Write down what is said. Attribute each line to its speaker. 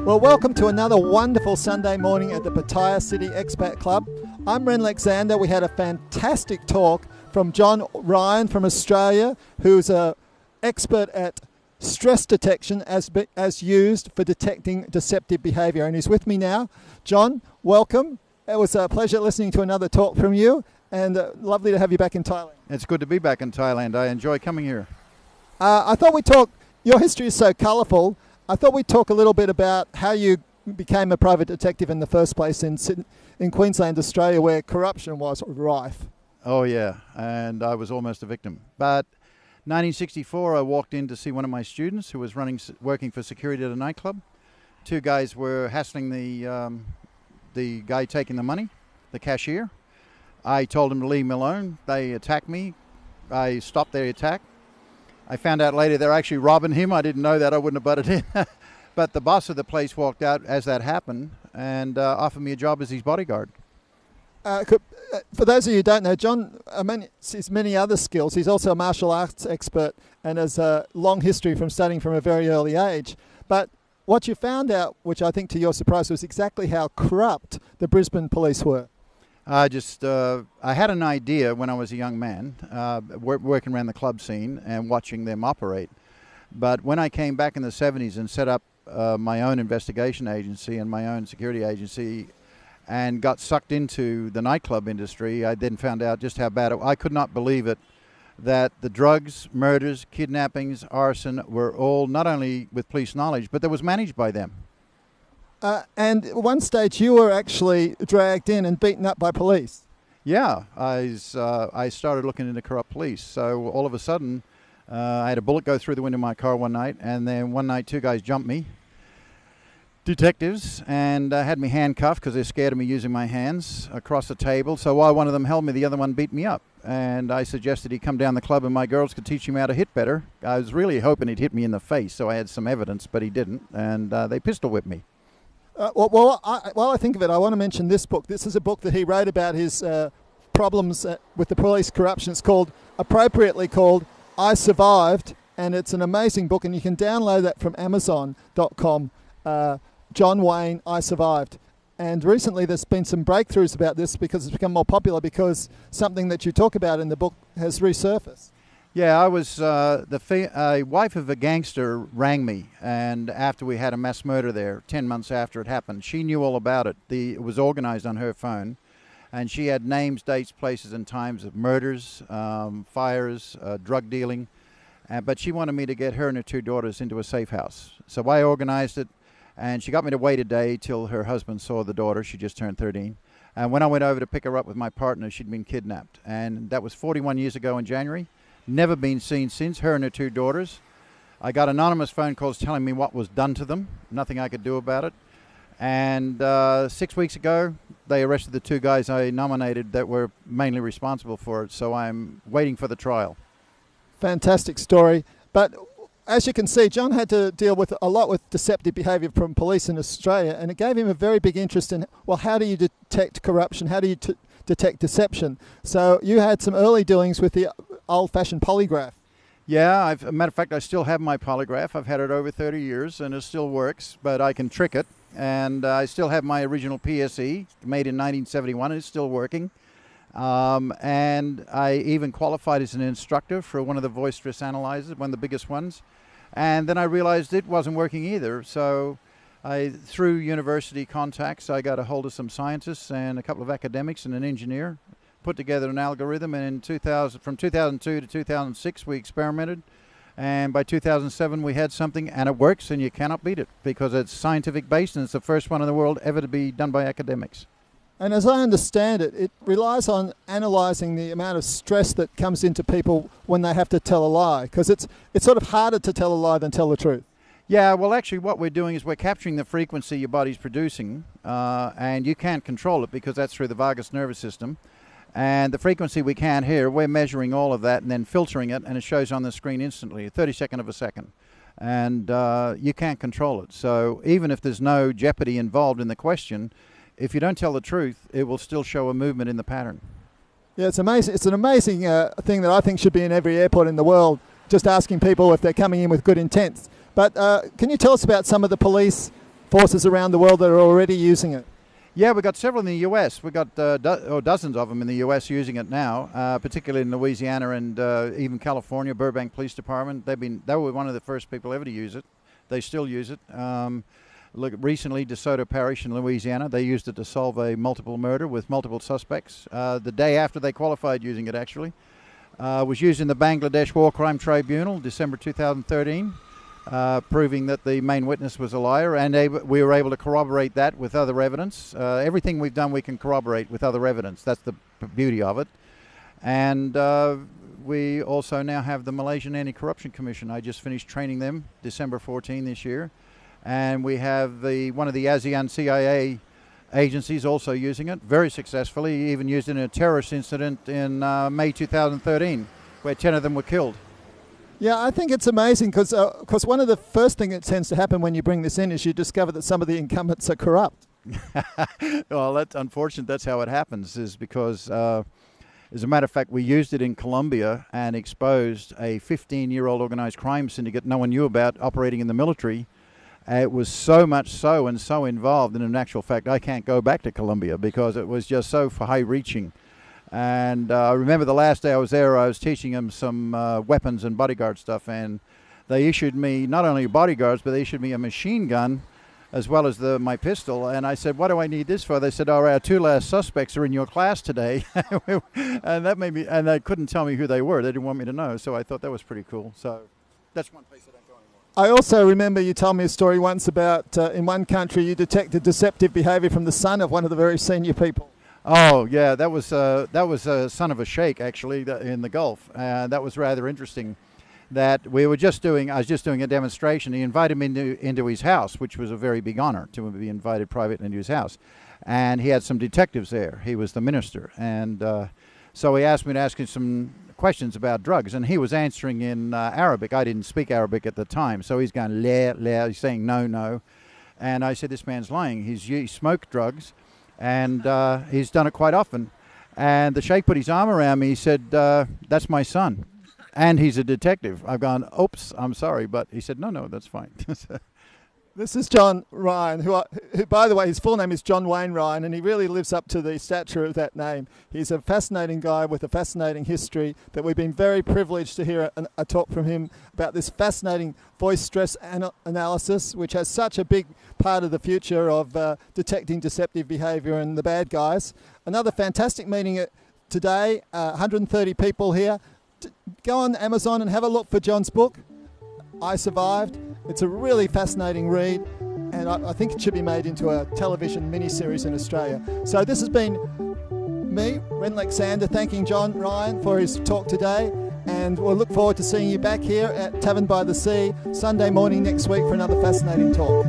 Speaker 1: Well, welcome to another wonderful Sunday morning at the Pattaya City Expat Club. I'm Ren Alexander. We had a fantastic talk from John Ryan from Australia, who's an expert at stress detection as used for detecting deceptive behaviour. And he's with me now. John, welcome. It was a pleasure listening to another talk from you, and lovely to have you back in Thailand.
Speaker 2: It's good to be back in Thailand. I enjoy coming here.
Speaker 1: I thought we'd talk, your history is so colourful, I thought we'd talk a little bit about how you became a private detective in the first place in Queensland, Australia, where corruption was rife.
Speaker 2: Oh yeah, and I was almost a victim. But 1964, I walked in to see one of my students who was working for security at a nightclub. Two guys were hassling the guy taking the money, the cashier. I told them to leave me alone. They attacked me. I stopped their attack. I found out later they're actually robbing him. I didn't know that. I wouldn't have butted in. But the boss of the place walked out as that happened and offered me a job as his bodyguard.
Speaker 1: For those of you who don't know, John has many other skills. He's also a martial arts expert and has a long history from studying from a very early age. But what you found out, which I think to your surprise, was exactly how corrupt the Brisbane police were.
Speaker 2: I had an idea when I was a young man, working around the club scene and watching them operate. But when I came back in the 70s and set up my own investigation agency and my own security agency and got sucked into the nightclub industry, I then found out just how bad I could not believe it, that the drugs, murders, kidnappings, arson were all not only with police knowledge, but that was managed by them.
Speaker 1: And at one stage you were actually dragged in and beaten up by police.
Speaker 2: Yeah, I started looking into corrupt police. So all of a sudden, I had a bullet go through the window of my car one night, and then one night two guys jumped me, detectives, and had me handcuffed because they're scared of me using my hands across the table. So while one of them held me, the other one beat me up. And I suggested he come down the club and my girls could teach him how to hit better. I was really hoping he'd hit me in the face, so I had some evidence, but he didn't, and they pistol whipped me.
Speaker 1: While I think of it, I want to mention this book. This is a book that he wrote about his problems with the police corruption. It's appropriately called I Survived, and it's an amazing book, and you can download that from Amazon.com. John Wayne, I Survived. And recently there's been some breakthroughs about this because it's become more popular because something that you talk about in the book has resurfaced.
Speaker 2: Yeah, I was a wife of a gangster rang me, and after we had a mass murder there, 10 months after it happened, she knew all about it. It was organized on her phone, and she had names, dates, places, and times of murders, fires, drug dealing, but she wanted me to get her and her two daughters into a safe house. So I organized it, and she got me to wait a day till her husband saw the daughter. She just turned 13. And when I went over to pick her up with my partner, she'd been kidnapped, and that was 41 years ago in January. Never been seen since, her and her two daughters. I got anonymous phone calls telling me what was done to them, nothing I could do about it. And 6 weeks ago, they arrested the two guys I nominated that were mainly responsible for it, so I'm waiting for the trial. Fantastic
Speaker 1: story. But as you can see, John had to deal with a lot with deceptive behaviour from police in Australia, and it gave him a very big interest in, well, how do you detect corruption? How do you detect deception? So you had some early dealings with the old-fashioned polygraph.
Speaker 2: Yeah, as a matter of fact, I still have my polygraph. I've had it over 30 years, and it still works, but I can trick it. And I still have my original PCEC, made in 1971, and it's still working. And I even qualified as an instructor for one of the voice stress analyzers, one of the biggest ones. And then I realized it wasn't working either, so through university contacts, I got a hold of some scientists and a couple of academics and an engineer, put together an algorithm, and from 2002 to 2006 we experimented, and by 2007 we had something, and it works, and you cannot beat it because it's scientific based, and it's the first one in the world ever to be done by academics.
Speaker 1: And as I understand it, it relies on analysing the amount of stress that comes into people when they have to tell a lie, because it's sort of harder to tell a lie than tell the truth.
Speaker 2: Yeah, well, actually what we're doing is we're capturing the frequency your body's producing, and you can't control it because that's through the vagus nervous system. And the frequency we can't hear, we're measuring all of that and then filtering it, and it shows on the screen instantly, a 32nd of a second. And you can't control it. So even if there's no jeopardy involved in the question, if you don't tell the truth, it will still show a movement in the pattern.
Speaker 1: Yeah, it's amazing. It's an amazing thing that I think should be in every airport in the world, just asking people if they're coming in with good intents. But can you tell us about some of the police forces around the world that are already using it.
Speaker 2: Yeah, we've got several in the U.S. We've got dozens of them in the U.S. using it now, particularly in Louisiana and even California. Burbank Police Department, they were one of the first people ever to use it. They still use it. Look, recently, DeSoto Parish in Louisiana, they used it to solve a multiple murder with multiple suspects. The day after they qualified using it, actually. Was used in the Bangladesh War Crime Tribunal, December 2013. Proving that the main witness was a liar, and we were able to corroborate that with other evidence. Everything we've done we can corroborate with other evidence. That's the beauty of it. And we also now have the Malaysian Anti-Corruption Commission. I just finished training them December 14 this year. And we have one of the ASEAN CIA agencies also using it very successfully, even used in a terrorist incident in May 2013 where 10 of them were killed.
Speaker 1: Yeah, I think it's amazing because one of the first things that tends to happen when you bring this in is you discover that some of the incumbents are corrupt.
Speaker 2: Well, that's unfortunate. That's how it happens, is because, as a matter of fact, we used it in Colombia and exposed a 15-year-old organized crime syndicate no one knew about operating in the military. It was so much so and so involved, and in actual fact, I can't go back to Colombia because it was just so high-reaching. And I remember the last day I was there, I was teaching them some weapons and bodyguard stuff, and they issued me not only bodyguards, but they issued me a machine gun as well as my pistol. And I said, what do I need this for? They said, oh, our 2 last suspects are in your class today. And that made me, and they couldn't tell me who they were. They didn't want me to know. So I thought that was pretty cool. So that's one place I don't go anymore.
Speaker 1: I also remember you told me a story once about in one country you detected deceptive behavior from the son of one of the very senior people.
Speaker 2: Oh yeah, that was a son of a sheikh actually in the Gulf. That was rather interesting. That I was just doing a demonstration. He invited me into his house, which was a very big honor to be invited privately into his house. And he had some detectives there. He was the minister, and so he asked me to ask him some questions about drugs, and he was answering in Arabic. I didn't speak Arabic at the time, so he's going le, he's saying no, no, and I said, this man's lying. He smoked drugs. And he's done it quite often. And the sheikh put his arm around me. He said, that's my son. And he's a detective. I've gone, oops, I'm sorry. But he said, no, that's fine.
Speaker 1: This is John Ryan, who, by the way, his full name is John Wayne Ryan, and he really lives up to the stature of that name. He's a fascinating guy with a fascinating history that we've been very privileged to hear a talk from him about this fascinating voice stress analysis, which has such a big part of the future of detecting deceptive behaviour and the bad guys. Another fantastic meeting today, 130 people here. Go on Amazon and have a look for John's book, I Survived. It's a really fascinating read, and I think it should be made into a television miniseries in Australia. So this has been me, Ren Alexander, thanking John Ryan for his talk today, and we'll look forward to seeing you back here at Tavern by the Sea Sunday morning next week for another fascinating talk.